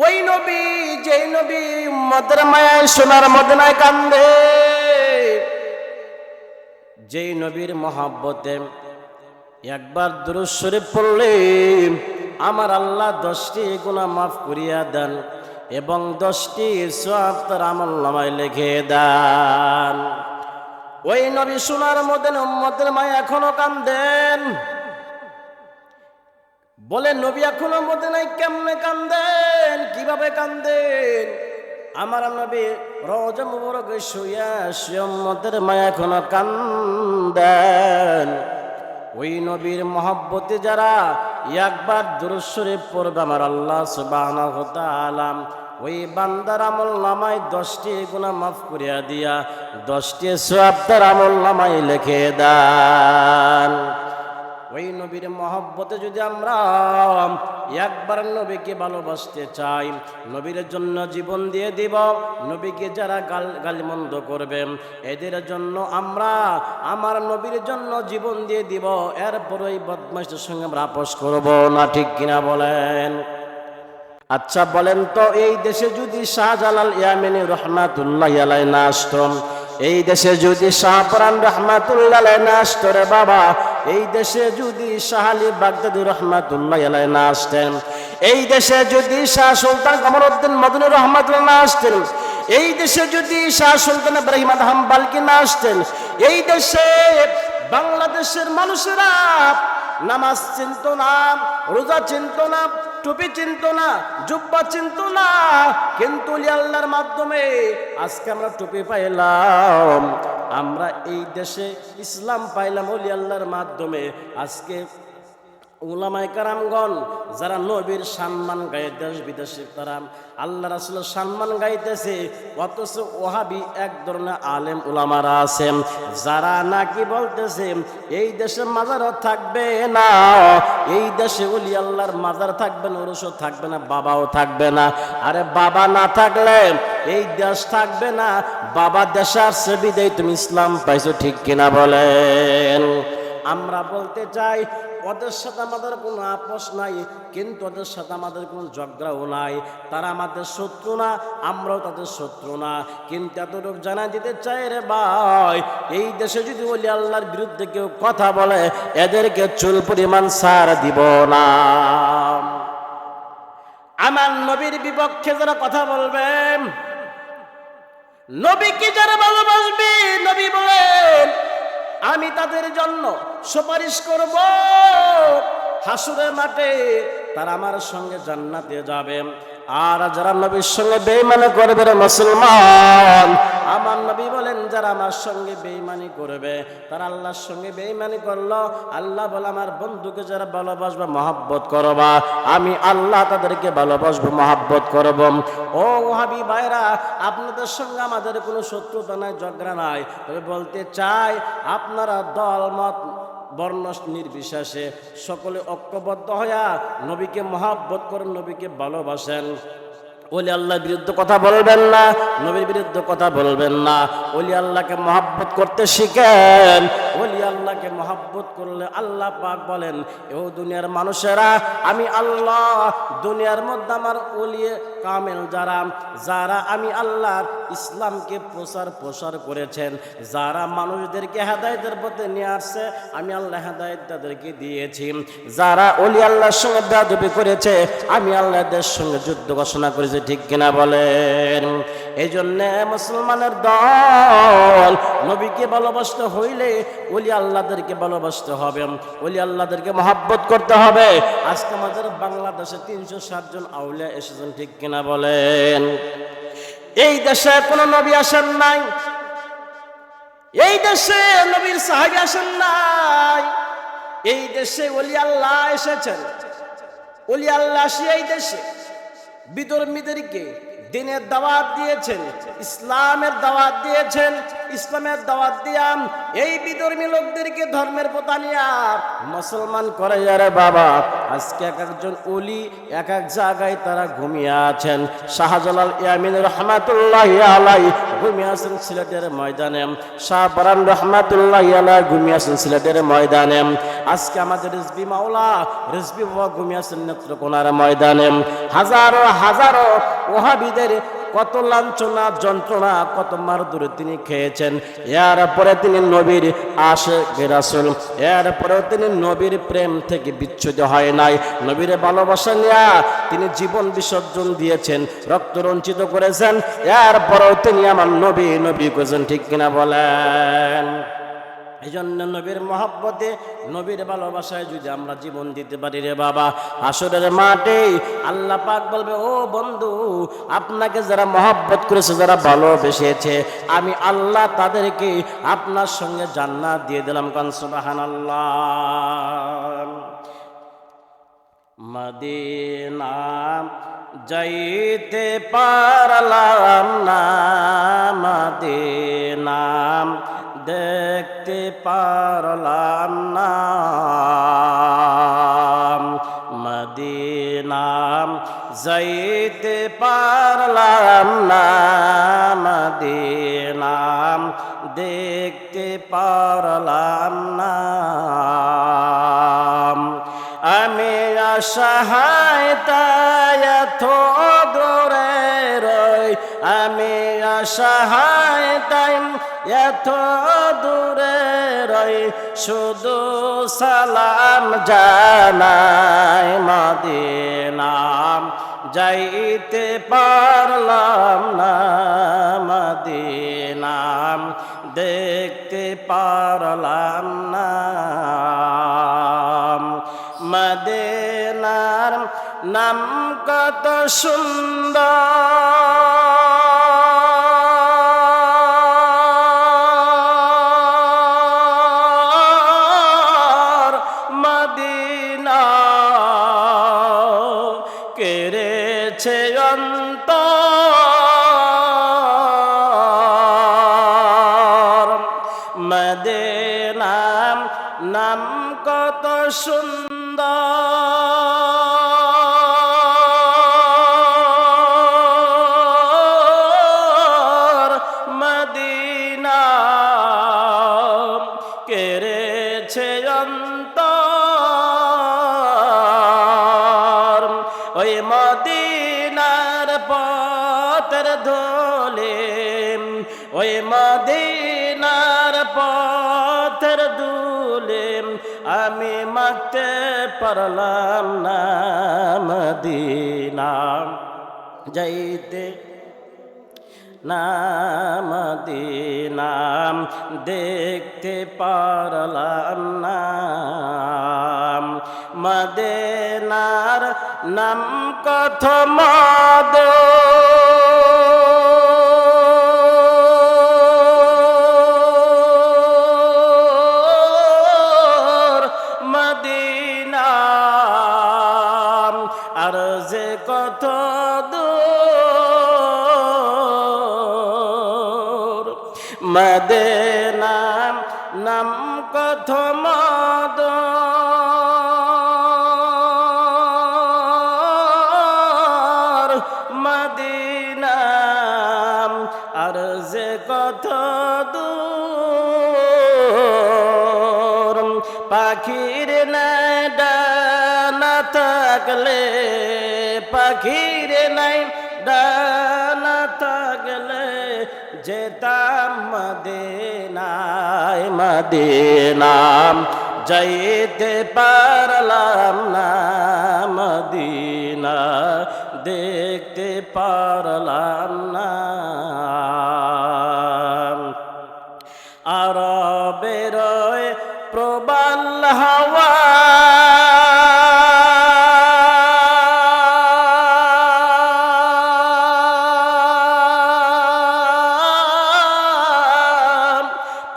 ওই নবী, যেই নবী উম্মতের মায়ায় সোনার মদিনায় কান্দে, যেই নবীর মহব্বতে একবার দুরূদ শরীফ পড়লে আমার আল্লাহ 10টি গুনাহ মাফ করিয়া দেন এবং 10টি সওয়াব তার আমলনামায় লিখে দেন। ওই নবী সোনার মদিনা উম্মতের মায়া এখনো কান্দেন। বলে নবী এখনো মদিনায় কেমনে কান্দেন, কিভাবে কান্দেন? আমার নবী রওজা মুবারকে শুইয়া উম্মতের মায়া এখনো কান্দেন। ওই নবীর মহব্বতে যারা একবার দুরূদ শরীফ পড়বে আমার আল্লাহ সুবহানাহু ওয়া তাআলা ওই বান্দার আমলনামায় 10টি গুনাহ মাফ করিয়া দিয়া 10টি সওয়াব তার আমলনামায় লিখে দেন। ওই নবীর মহব্বতে যদি আমরা একবার নবীকে ভালোবাসতে চাই, নবীর জন্য জীবন দিয়ে দিব, নবীকে যারা গালিমন্দ করবে এদের জন্য আমরা আমার নবীর জন্য জীবন দিয়ে দিব, এরপর ওই বদমাশের সঙ্গে আমরা আপোষ করব না, ঠিক কিনা বলেন? আচ্ছা বলেন তো, এই দেশে যদি শাহজালাল ইয়ামানী রহমাতুল্লাহি আলাইহি না আসতেন, এই দেশে যদি শাহপরান রহমাতুল্লাহি আলাইহি না আসতেন রে বাবা, এই দেশে যদি শাহ আলী বাগদাদী রহমাতুল্লাহি আলাইহি না আসতেন, এই দেশে যদি শাহ সুলতান কমরউদ্দিন মদনী রহমাতুল্লাহি না আসতেন, এই দেশে যদি শাহ সুলতান ইব্রাহিম আদহাম বাল্কি না আসতেন, এই দেশে বাংলাদেশের মানুষেরা নামাজ চিনত না, রোজা চিনত না, টুপি চিনত না, জুব্বা চিনত না, কিন্তু ওলি আল্লাহর মাধ্যমে আজকে আমরা টুপি পাইলাম, আমরা এই দেশে ইসলাম পাইলাম ওলি আল্লাহর মাধ্যমে। আজকে উলামায়ে কেরামগণ যারা নবীর সম্মান গায়ে দেশ বিদেশে তারা আল্লাহ রাসূলের সম্মান গাইতেছে, অথচ ওহাবি এক ধরনের আলেম উলামারা আছেন যারা নাকি বলতেছে এই দেশে মাজারও থাকবে না, এই দেশে ওলি আল্লাহর মাজার থাকবে না, ওরসও থাকবে না, বাবাও থাকবে না। আরে বাবা না থাকলে এই দেশ থাকবে না, বাবা দেশে আসছে বিদায় তুমি ইসলাম পাইছো, ঠিক কিনা বলেন? আমরা বলতে চাই ওদের সাথে আমাদের কোনো আপোষ নাই, কিন্তু ওদের সাথে আমাদের কোনো ঝগড়াও নাই, তারা আমাদের শত্রু না, আমরাও তাদের শত্রু না। কিন্তু এতটুকু জানা দিতে চাই রে ভাই, এই দেশে যদি ওলি আল্লাহর বিরুদ্ধে কেউ কথা বলে এদেরকে চুল পরিমাণ ছাড় দিব না। আমার নবীর বিপক্ষে যারা কথা বলবেন, নবীকে যারা ভালোবাসবে, নবী বলেন আমি তাদের জন্য সুপারিশ করব হাসরের মাঠে, তারা আমার সঙ্গে জান্নাতে যাবে। আর যারা নবীর সঙ্গে বেঈমানি করবে রে মুসলমান, আমার নবী বলেন যারা আমার সঙ্গে বেঈমানি করবে তারা আল্লাহর সঙ্গে বেঈমানি করলো। আল্লাহ বলে আমার বন্ধুকে যারা ভালোবাসবে মহব্বত করবা, আমি আল্লাহ তাদেরকে ভালোবাসবো মহব্বত করব। ও ওহাবি ভাইরা, আপনাদের সঙ্গে আমাদের কোনো শত্রুতা নাই, ঝগড়া নাই, তবে বলতে চাই আপনারা দল মত বর্ণ নির্বিশেষে সকলে ঐক্যবদ্ধ হইয়া নবীকে মহব্বত করেন, নবীকে ভালোবাসেন। ওলি আল্লাহর বিরুদ্ধে কথা বলবেন না, নবীর বিরুদ্ধে কথা বলবেন না, ওলি আল্লাহকে মহব্বত করতে শিখেন। ওলি আল্লাহকে মহব্বত করলে আল্লাহ পাক বলেন ও দুনিয়ার মানুষেরা, আমি আল্লাহ দুনিয়ার মধ্যে আমার ওলিয়ে কামেল যারা যারা আমি আল্লাহর ইসলামকে প্রসার করেছেন, যারা মানুষদেরকে হেদায়েতের পথে নিয়ে আসছে, আমি আল্লাহ হেদায়েত তাদেরকে দিয়েছি। যারা ওলি আল্লাহর সঙ্গে বেয়াদবি করেছে, আমি আল্লাহদের সঙ্গে যুদ্ধ ঘোষণা করেছি, ঠিক কিনা বলেন? এই জন্য মুসলমানের দল নবীকে ভালোবাসতে হইলে ওলি আল্লাহদেরকে ভালোবাসতে হবে, ওলি আল্লাহদেরকে মহব্বত করতে হবে। আজকে আমাদের বাংলাদেশে 360 জন আউলিয়া এসেছেন, ঠিক কিনা বলেন? এই দেশে কোনো নবী আসেন নাই, এই দেশে নবীর সাহাবী আসেন নাই, এই দেশে ওলি আল্লাহ এসেছেন। ওলি আল্লাহ এই দেশে বিধর্মীদেরকে দিনের দাওয়াত দিয়েছেন, ইসলামের দাওয়াত দিয়েছেন। ইসলামের দাওয়াত দিয়া এই বিধর্মী লোকদেরকে ধর্মের পথে নিয়া মুসলমান করে যারে বাবা। আজকে এক একজন ওলি এক এক জায়গায় তারা ঘুমিয়ে আছেন। শাহজালাল ইয়ামিন রহমাতুল্লাহি আলাইহি ঘুমিয়ে আছেন সিলেটের ময়দানে, শাহপরান রহমাতুল্লাহি আলাইহি ঘুমিয়ে আছেন সিলেটের ময়দানে। আজকে আমাদের রিজভী মাওলা রিজভী বাবা ঘুমিয়ে আছেন নেত্রকোনার ময়দানে। হাজারো হাজারো ওহাবিদের কত লাঞ্ছনা যন্ত্রণা কত মারধর তিনি খেয়েছেন। এরপরে তিনি নবীর আশিক রাসূল, এরপরেও তিনি নবীর প্রেম থেকে বিচ্ছুত হয় নাই। নবীর ভালোবাসা নিয়ে তিনি জীবন বিসর্জন দিয়েছেন, রক্ত রঞ্চিত করেছেন। এরপরেও তিনি আমার নবী নবী করেছেন, ঠিক কিনা বলেন? এই জন্য নবীর মহব্বতে নবীর ভালোবাসায় যদি আমরা জীবন দিতে পারি রে বাবা, হাসরের মাঠে আল্লাহ পাক বলবে, ও বন্ধু, আপনাকে যারা মহব্বত করেছে, যারা ভালোবেসেছে, আমি আল্লাহ তাদেরকে আপনার সঙ্গে জান্নাত দিয়ে দিলাম। কান সুবহানাল্লাহ। মদিনা যাইতে পারলাম না, মদিনা দেখতে পারলাম না, মদিনা যাইতে পারলাম না, মদিনা দেখতে পারলাম না। আমি অসহায় তাই এত দূরে রই, আমি অসহায় তাই এত দূরে রই, শুধু সালাম জানাই, মদিনা যাইতে পারলাম না, মদিনা দেখতে পারলাম না। মদিনার নাম কত সুন্দর, মদিনা কেড়েছে অন্তর। মদিনা নাম কত সুন্দর, মদিনা কেড়েছে অন্তর। ওই মদিনার পথের ধুলি, ওই মদিনার পথের ধুলি আমি মাখতে পারলাম না, মদিনা যাইতে না, মদিনা দেখতে পারলাম না। মদিনার নাম কত মধু, মদিনা আর যে কত দূর, মদিনা নাম কত মধু, মদিনা আর যে কত দূর। পাখির নাই ডানা থাকলে, পাখির নাই ডানা থাকলে যেতাম মদিনায়, মদিনা যাইতে পারলাম না, মদিনা দেখতে পারলাম না। আরবের প্রবাল হাওয়া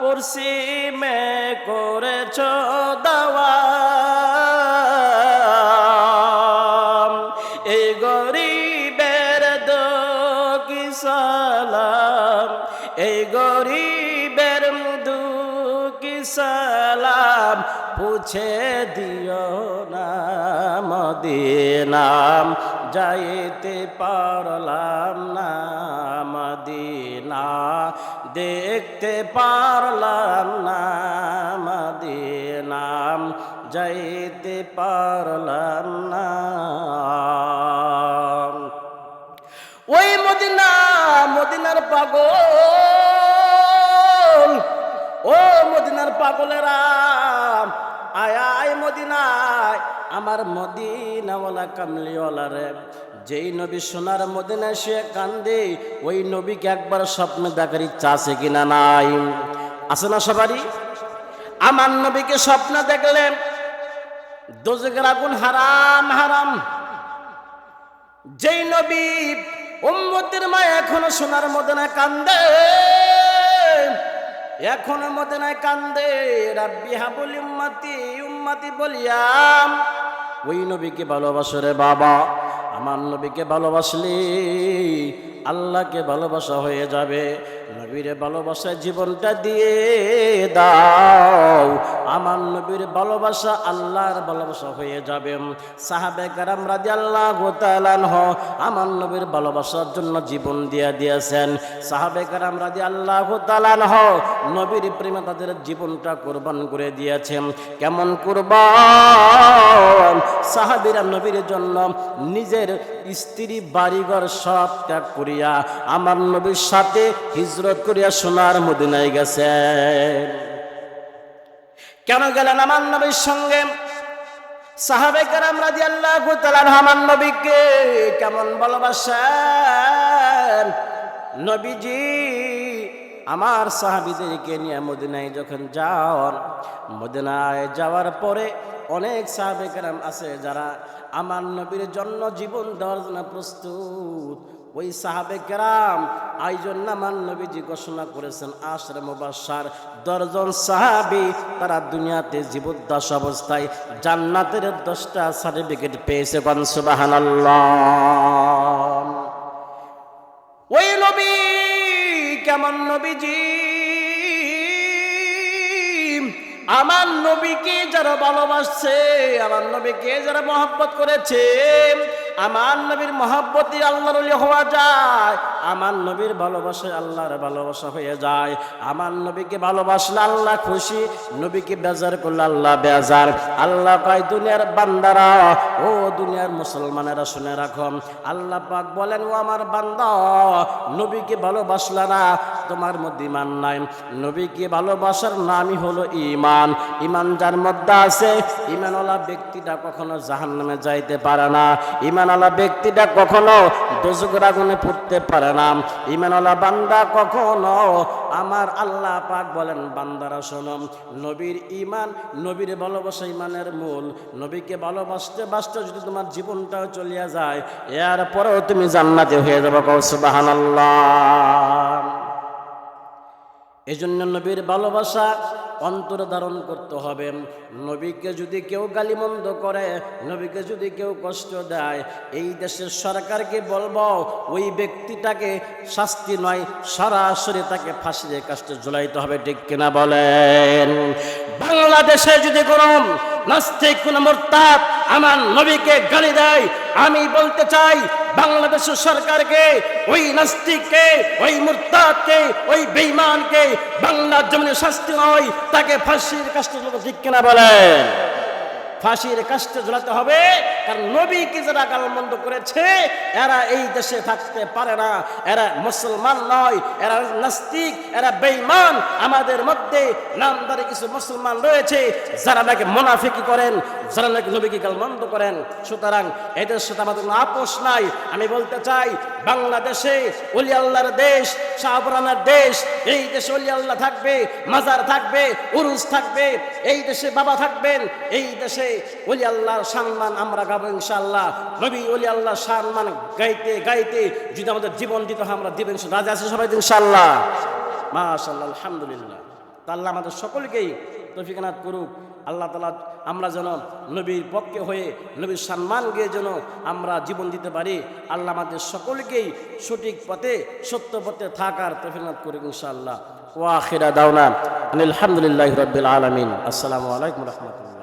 পশ্চিমে করেছ দাওয়া, এই গরিবের দো কি সালাম, এই গরিব সালাম পুছে দিও না মদিনা যাইতে পারলাম না মদিনা দেখতে পারলাম না মদিনা যাইতে পারলাম না ওই মদিনা মদিনার পাগল ও মদিনার পাগলেরা আয় আয় মদিনায় আমার মদিনাওয়ালা কামলিওয়ালা রে যেই নবী সোনার মদিনায় সে কান্দে ওই নবীকে একবার স্বপ্নে দেখার ইচ্ছা আছে কিনা নাই আছে না সবারই আমার নবীকে স্বপ্নে দেখলেন দোজখের আগুন হারাম হারাম যেই নবী উম্মতের মা এখনো সোনার মদিনায় কান্দে এখনো মদিনায় কান্দে রাব্বি হাবুল উম্মতি উম্মতি বলিয়াম ওই নবীকে ভালোবাসো রে বাবা আমার নবীকে ভালোবাসলি আল্লাহকে ভালোবাসা হয়ে যাবে নবীর ভালোবাসায় জীবনটা দিয়ে দাও আমার নবীর ভালোবাসা আল্লাহর ভালোবাসা হয়ে যাবে সাহাবে কেরাম রাদিয়াল্লাহু তাআলা আনহু আমার নবীর ভালোবাসার জন্য জীবন দিয়ে দিয়েছেন সাহাবে কেরাম রাদিয়াল্লাহু তাআলা আনহু নবীর প্রেমে তাদের জীবনটা কুরবান করে দিয়েছেন কেমন কুরবান সাহাবীরা নবীর জন্য নিজের স্ত্রী বাড়িঘর সব ত্যাগ করিয়া আমার নবীর সাথে হিজরত করিয়া সোনার মদিনায় গেছেন কেন গেলেন আমার নবীর সঙ্গে সাহাবে কেরাম রাদিয়াল্লাহু তাআলা আমার নবীকে কেমন ভালোবাসেন নবীজি আমার সাহাবীদেরকে নিয়ে মদিনায় যখন যান মদিনায় যাওয়ার পরে অনেক সাহাবে কেরাম আছে যারা আমার নবীর জন্য জীবন দেওয়ার জন্য প্রস্তুত ওই সাহাবে কেরাম আয়োজন আমার নবীজি ঘোষণা করেছেন আশরে মুবাশশার 10 জন সাহাবী তারা দুনিয়াতে জীবদ্দশা অবস্থায় জান্নাতের 10টা সার্টিফিকেট পেয়েছে সুবহানাল্লাহ ওই নবী কেমন নবীজি আমার নবীকে যারা ভালোবাসছে আমার নবীকে যারা মহব্বত করেছে আমার নবীর মহব্বতে আল্লাহর ওলি হওয়া যায় আমার নবীর ভালোবাসায় আল্লাহর ভালোবাসা হয়ে যায় আমার নবীকে ভালোবাসলে আল্লাহ খুশি নবীকে বেজার করলে আল্লাহ বেজার আল্লাহ কয় দুনিয়ার বান্দারা ও দুনিয়ার মুসলমানেরা শুনে রাখো আল্লাহ পাক বলেন ও আমার বান্দা নবীকে ভালোবাসলা না তোমার মধ্যে ঈমান নাই নবীকে ভালোবাসার নামই হলো ঈমান ঈমান যার মধ্যে আছে ঈমানওয়ালা ব্যক্তিটা কখনো জাহান্নামে যাইতে পারে না ঈমানওয়ালা ব্যক্তিটা কখনো দোজখের আগুনে পড়তে পারে না ঈমানওয়ালা বান্দা কখনো আমার আল্লাহ পাক বলেন বান্দারা শোনো নবীর ঈমান নবীর ভালোবাসা ঈমানের মূল নবীকে ভালোবাসতে বাসতে যদি তোমার জীবনটাও চলিয়া যায় এরপরেও তুমি জান্নাতে হয়ে যাবে সুবহানাল্লাহ এজন্য নবীর ভালোবাসা অন্তরে ধারণ করতে হবে নবীকে যদি কেউ গালিমন্দ করে নবীকে যদি কেউ কষ্ট দেয় এই দেশের সরকারকে বলবো ওই ব্যক্তিটাকে শাস্তি নয় সরাসরি তাকে ফাঁসির কাস্টে ঝুলাইতে হবে ঠিক কিনা বলেন বাংলাদেশে যদি কোনো নাস্তিক কোন মুরতাদ আমার নবীকে গালি দেয় আমি বলতে চাই বাংলাদেশের সরকারকে ওই নাস্তিককে ওই মুরতাদকে ওই বেঈমানকে বাংলার জমিনে শাস্তি নয় তাকে ফাঁসির কাস্টে ঝুলাতে ঠিক কিনা বলেন ফাঁসির কাস্টে ঝুলাতে হবে কারণ নবীকে যারা গালমন্দ করেছে এরা এই দেশে থাকতে পারে না এরা মুসলমান নয় এরা নাস্তিক এরা বেঈমান আমাদের মধ্যে নামদারি কিছু মুসলমান রয়েছে যারা নাকি মুনাফিকি করেন যারা নাকি নবীকে গালমন্দ করেন সুতরাং এদের সাথে আমাদের কোনো আপোষ নাই আমি বলতে চাই বাংলাদেশে ওলি আল্লাহর দেশ শাহপুরানের দেশ এই দেশে ওলি আল্লাহ থাকবে মাজার থাকবে উরুস থাকবে এই দেশে বাবা থাকবেন এই দেশে ওলি আল্লাহর সম্মান আমরা গাবো ইনশাআল্লাহ নবী ওলি আল্লাহর সম্মান গাইতে গাইতে যদি আমাদের জীবন দিতে হয় আমরা দিব ইনশাআল্লাহ রাজি আছে সবাই ইনশাআল্লাহ মাশাআল্লাহ আলহামদুলিল্লাহ তা আল্লাহ আমাদের সকলকেই তৌফিক এনায়েত করুক আল্লাহ তাআলা আমরা যেন নবীর পক্ষে হয়ে নবীর সম্মান গিয়ে যেন আমরা জীবন দিতে পারি আল্লাহ আমাদের সকলকেই সঠিক পথে সত্য পথে থাকার তৌফিক এনায়েত করুক ইনশাআল্লাহ ওয়া আখিরা দাওনা আলহামদুলিল্লাহি রাব্বিল আলামিন। আসসালামু আলাইকুম ওয়া রাহমাতুল্লাহ।